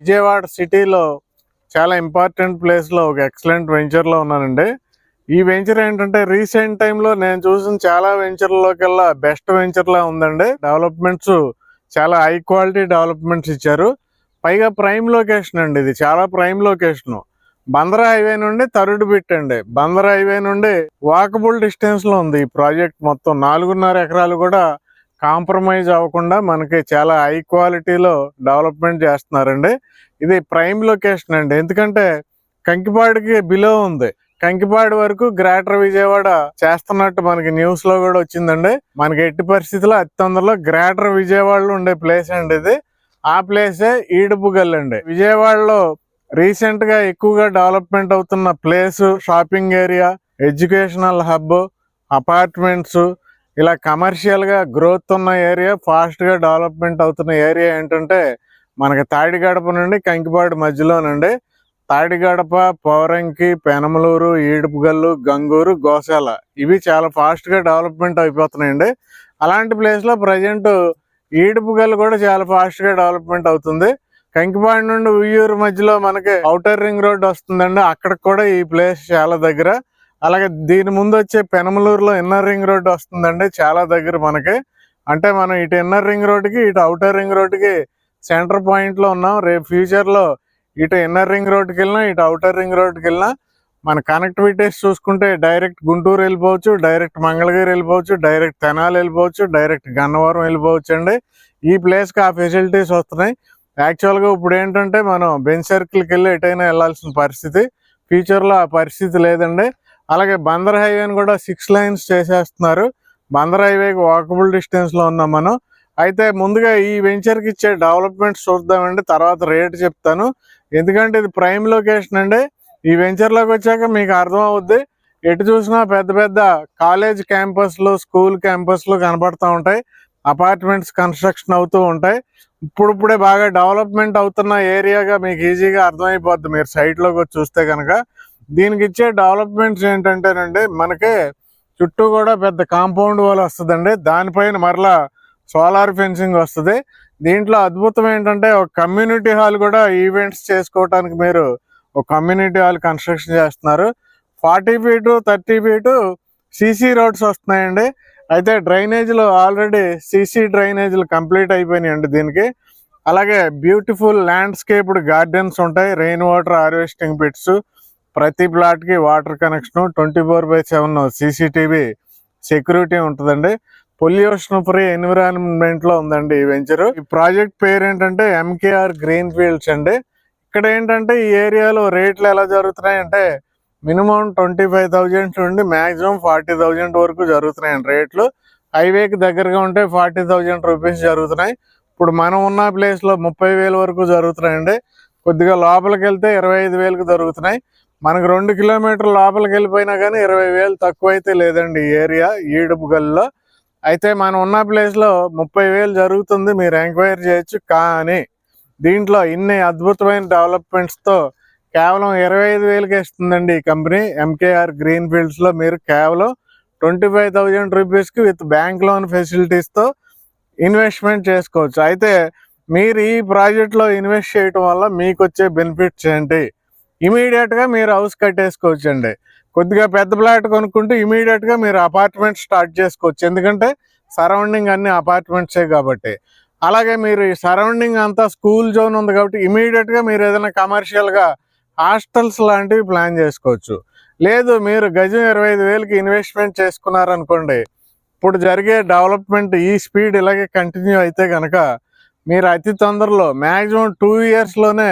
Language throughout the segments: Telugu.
విజయవాడ సిటీలో చాలా ఇంపార్టెంట్ ప్లేస్లో ఒక ఎక్సలెంట్ వెంచర్లో ఉన్నానండి. ఈ వెంచర్ ఏంటంటే రీసెంట్ టైంలో నేను చూసిన చాలా వెంచర్లలోకెల్లా బెస్ట్ వెంచర్లా ఉందండి. డెవలప్మెంట్స్ చాలా హై క్వాలిటీ డెవలప్మెంట్స్ ఇచ్చారు. పైగా ప్రైమ్ లొకేషన్ అండి. ఇది చాలా ప్రైమ్ లొకేషన్. బందరా హైవే నుండి థర్డ్ బిట్ అండి. బందరా హైవే నుండి వాకబుల్ డిస్టెన్స్ లో ఉంది ఈ ప్రాజెక్ట్. మొత్తం 4.5 ఎకరాలు కూడా కాంప్రమైజ్ అవ్వకుండా మనకి చాలా హై క్వాలిటీలో డెవలప్మెంట్ చేస్తున్నారండి. ఇది ప్రైమ్ లొకేషన్ అండి. ఎందుకంటే కంకిపాడుకి బిలో ఉంది. కంకిపాడు వరకు గ్రేటర్ విజయవాడ చేస్తున్నట్టు మనకి న్యూస్ లో కూడా వచ్చిందండి. మనకి ఎట్టి పరిస్థితుల్లో అతి తొందరలో గ్రేటర్ విజయవాడలో ఉండే ప్లేస్ అండి ఇది. ఆ ప్లేసే ఈడుపుగల్ అండి. విజయవాడలో రీసెంట్ గా ఎక్కువగా డెవలప్మెంట్ అవుతున్న place, shopping area, educational hub, apartments, ఇలా కమర్షియల్ గా గ్రోత్ ఉన్న ఏరియా, ఫాస్ట్ గా డెవలప్మెంట్ అవుతున్న ఏరియా ఏంటంటే మనకి తాడిగడప నుండి కంకిపాడు మధ్యలోనండి. తాడిగడప, పౌరంకి, పెనమలూరు, ఈడుపుగల్లు, గంగూరు, గోశాల ఇవి చాలా ఫాస్ట్ గా డెవలప్మెంట్ అయిపోతున్నాయండి. అలాంటి ప్లేస్ లో ప్రజెంట్ ఈడుపుగల్లు కూడా చాలా ఫాస్ట్ గా డెవలప్మెంట్ అవుతుంది. కంకిపాడు నుండి ఉయ్యూరు మధ్యలో మనకి ఔటర్ రింగ్ రోడ్ వస్తుందండి. అక్కడికి కూడా ఈ ప్లేస్ చాలా దగ్గర. అలాగే దీని ముందు వచ్చే పెనమలూరులో ఇన్నర్ రింగ్ రోడ్ వస్తుందండి, చాలా దగ్గర మనకి. అంటే మనం ఇటు ఇన్నర్ రింగ్ రోడ్కి ఇటు ఔటర్ రింగ్ రోడ్కి సెంటర్ పాయింట్ లో ఉన్నాం. రేపు ఫ్యూచర్ లో ఇటు ఇన్నర్ రింగ్ రోడ్కి వెళ్ళినా ఇటు ఔటర్ రింగ్ రోడ్కి వెళ్ళినా మన కనెక్టివిటీస్ చూసుకుంటే డైరెక్ట్ గుంటూరు వెళ్ళిపోవచ్చు, డైరెక్ట్ మంగళగిరి వెళ్ళిపోవచ్చు, డైరెక్ట్ తెనాలి వెళ్ళిపోవచ్చు, డైరెక్ట్ గన్నవరం వెళ్ళిపోవచ్చు అండి. ఈ ప్లేస్కి ఆ ఫెసిలిటీస్ వస్తున్నాయి. యాక్చువల్గా ఇప్పుడు ఏంటంటే మనం బెంచ్ సర్కిల్కి వెళ్ళి ఎటైనా వెళ్ళాల్సిన పరిస్థితి. ఫ్యూచర్లో ఆ పరిస్థితి లేదండి. అలాగే బందర్ హైవేని కూడా 6 lanes చేసేస్తున్నారు. బందర్ హైవేకి వాకబుల్ డిస్టెన్స్లో ఉన్నాం మనం. అయితే ముందుగా ఈ వెంచర్కి ఇచ్చే డెవలప్మెంట్స్ చూద్దామండి, తర్వాత రేట్ చెప్తాను. ఎందుకంటే ఇది ప్రైమ్ లొకేషన్ అండి. ఈ వెంచర్లోకి వచ్చాక మీకు అర్థం అవుద్ది. ఎటు చూసినా పెద్ద పెద్ద కాలేజ్ క్యాంపస్లు, స్కూల్ క్యాంపస్లు కనపడుతూ ఉంటాయి. అపార్ట్మెంట్స్ కన్స్ట్రక్షన్ అవుతూ ఉంటాయి. ఇప్పుడిప్పుడే బాగా డెవలప్మెంట్ అవుతున్న ఏరియాగా మీకు ఈజీగా అర్థమైపోద్ది మీరు సైట్లోకి వచ్చి చూస్తే కనుక. దీనికి ఇచ్చే డెవలప్మెంట్స్ ఏంటంటేనండి, మనకి చుట్టూ కూడా పెద్ద కాంపౌండ్ వాల్ వస్తుందండి. దానిపైన మరలా సోలార్ ఫెన్సింగ్ వస్తుంది. దీంట్లో అద్భుతం ఏంటంటే ఒక కమ్యూనిటీ హాల్ కూడా ఈవెంట్స్ చేసుకోవటానికి మీరు ఒక కమ్యూనిటీ హాల్ కన్స్ట్రక్షన్ చేస్తున్నారు. 40 feet 30 feet సీసీ రోడ్స్ వస్తున్నాయండి. అయితే డ్రైనేజీలు ఆల్రెడీ సీసీ డ్రైనేజీలు కంప్లీట్ అయిపోయినాయండి దీనికి. అలాగే బ్యూటిఫుల్ ల్యాండ్స్కేప్డ్ గార్డెన్స్ ఉంటాయి, రెయిన్ వాటర్ హార్వెస్టింగ్ పిట్స్, ప్రతి ప్లాట్కి వాటర్ కనెక్షన్, 24/7 CCTV సెక్యూరిటీ ఉంటుందండి. పొల్యూషన్ ఫ్రీ ఎన్విరాన్మెంట్ లో ఉందండి ఈ వెంచర్. ఈ ప్రాజెక్ట్ పేరు ఏంటంటే MKR గ్రీన్ ఫీల్డ్స్ అండి. ఇక్కడ ఏంటంటే ఈ ఏరియాలో రేట్లు ఎలా జరుగుతున్నాయి అంటే మినిమం 25,000 నుండి మాక్సిమం 40,000 వరకు జరుగుతున్నాయండి రేట్లు. హైవేకి దగ్గరగా ఉంటే 40,000 రూపీస్ జరుగుతున్నాయి. ఇప్పుడు మనం ఉన్న ప్లేస్ లో 30,000 వరకు జరుగుతున్నాయండి. కొద్దిగా లోపలికి వెళ్తే 25,000కి దొరుకుతున్నాయి. మనకు 2 కిలోమీటర్ల లోపలికి వెళ్ళిపోయినా కానీ 20,000 తక్కువ అయితే లేదండి ఈ ఏరియా ఈడుపుగల్లో. అయితే మనం ఉన్న ప్లేస్ లో 30,000 జరుగుతుంది, మీరు ఎంక్వైరీ చేయొచ్చు. కానీ దీంట్లో ఇన్ని అద్భుతమైన డెవలప్మెంట్స్ తో కేవలం 25,000కి ఇస్తుందండి ఈ కంపెనీ. MKR గ్రీన్ ఫీల్డ్స్ లో మీరు కేవలం 25,000 రూపీస్కి విత్ బ్యాంక్ లోన్ ఫెసిలిటీస్ తో ఇన్వెస్ట్మెంట్ చేసుకోవచ్చు. అయితే మీరు ఈ ప్రాజెక్ట్ లో ఇన్వెస్ట్ చేయడం వల్ల మీకు వచ్చే బెనిఫిట్స్ ఏంటి? ఇమీడియట్ గా మీరు హౌస్ కట్టేసుకోవచ్చు అండి. కొద్దిగా పెద్ద ప్లాట్ కొనుక్కుంటే ఇమీడియట్ గా మీరు అపార్ట్మెంట్ స్టార్ట్ చేసుకోవచ్చు. ఎందుకంటే సరౌండింగ్ అన్ని అపార్ట్మెంట్సే కాబట్టి. అలాగే మీరు ఈ సరౌండింగ్ అంతా స్కూల్ జోన్ ఉంది కాబట్టి ఇమీడియట్ గా మీరు ఏదైనా కమర్షియల్ గా హాస్టల్స్ లాంటివి ప్లాన్ చేసుకోవచ్చు. లేదు మీరు గజం 25,000కి ఇన్వెస్ట్మెంట్ చేసుకున్నారనుకోండి, ఇప్పుడు జరిగే డెవలప్మెంట్ ఈ స్పీడ్ ఇలాగే కంటిన్యూ అయితే కనుక మీరు అతి తొందరలో మాక్సిమం 2 yearsలోనే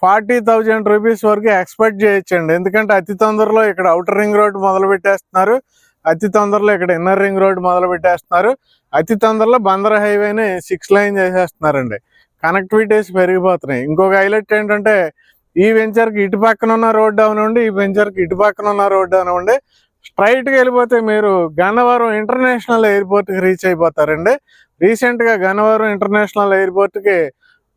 40,000 రూపీస్ వరకు ఎక్స్పెక్ట్ చేయొచ్చండి. ఎందుకంటే అతి తొందరలో ఇక్కడ ఔటర్ రింగ్ రోడ్ మొదలు పెట్టేస్తున్నారు, అతి తొందరలో ఇక్కడ ఇన్నర్ రింగ్ రోడ్ మొదలు పెట్టేస్తున్నారు, అతి తొందరలో బందర్ హైవేని 6 lane చేసేస్తున్నారండి. కనెక్టివిటీస్ పెరిగిపోతున్నాయి. ఇంకొక హైలైట్ ఏంటంటే ఈ వెంచర్కి ఇటు పక్కన ఉన్న రోడ్డు అవనండి, ఈ వెంచర్కి ఇటు పక్కన ఉన్న రోడ్డు అవనండి, స్ట్రైట్గా వెళ్ళిపోతే మీరు గన్నవరం ఇంటర్నేషనల్ ఎయిర్పోర్ట్కి రీచ్ అయిపోతారండి. రీసెంట్గా గన్నవరం ఇంటర్నేషనల్ ఎయిర్పోర్ట్కి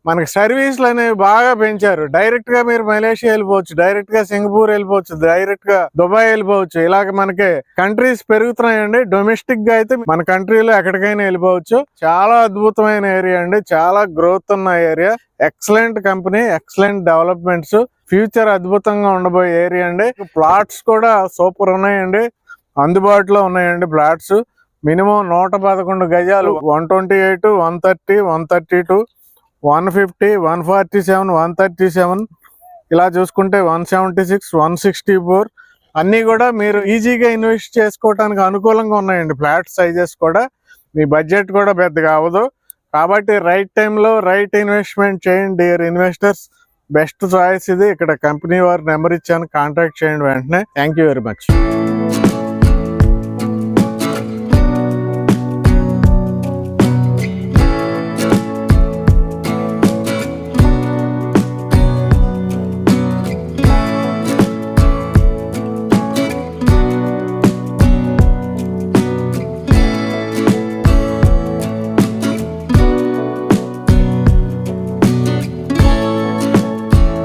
మనకి సర్వీసులు అనేవి బాగా పెంచారు. డైరెక్ట్ గా మీరు మలేషియా వెళ్ళిపోవచ్చు, డైరెక్ట్ గా సింగపూర్ వెళ్ళిపోవచ్చు, డైరెక్ట్ గా దుబాయ్ వెళ్ళిపోవచ్చు. ఇలాగ మనకి కంట్రీస్ పెరుగుతున్నాయండి. డొమెస్టిక్ గా అయితే మన కంట్రీలో ఎక్కడికైనా వెళ్ళిపోవచ్చు. చాలా అద్భుతమైన ఏరియా అండి, చాలా గ్రోత్ ఉన్న area. Excellent company, excellent developments, future అద్భుతంగా ఉండబోయే ఏరియా అండి. ప్లాట్స్ కూడా సూపర్ ఉన్నాయండి, అందుబాటులో ఉన్నాయండి. ప్లాట్స్ మినిమం 111 గజాలు, 128, 130, 132, 150, 147, 137, ఇలా చూసుకుంటే 176, 164 అన్నీ కూడా మీరు ఈజీగా ఇన్వెస్ట్ చేసుకోవడానికి అనుకూలంగా ఉన్నాయండి. ఫ్లాట్ సైజెస్ కూడా, మీ బడ్జెట్ కూడా పెద్దగా అవ్వదు. కాబట్టి రైట్ టైంలో రైట్ ఇన్వెస్ట్మెంట్ చేయండి డియర్ ఇన్వెస్టర్స్. బెస్ట్ చాయిస్ ఇది. ఇక్కడ కంపెనీ వారి నెంబర్ ఇచ్చాను, కాంటాక్ట్ చేయండి వెంటనే. Thank you very much.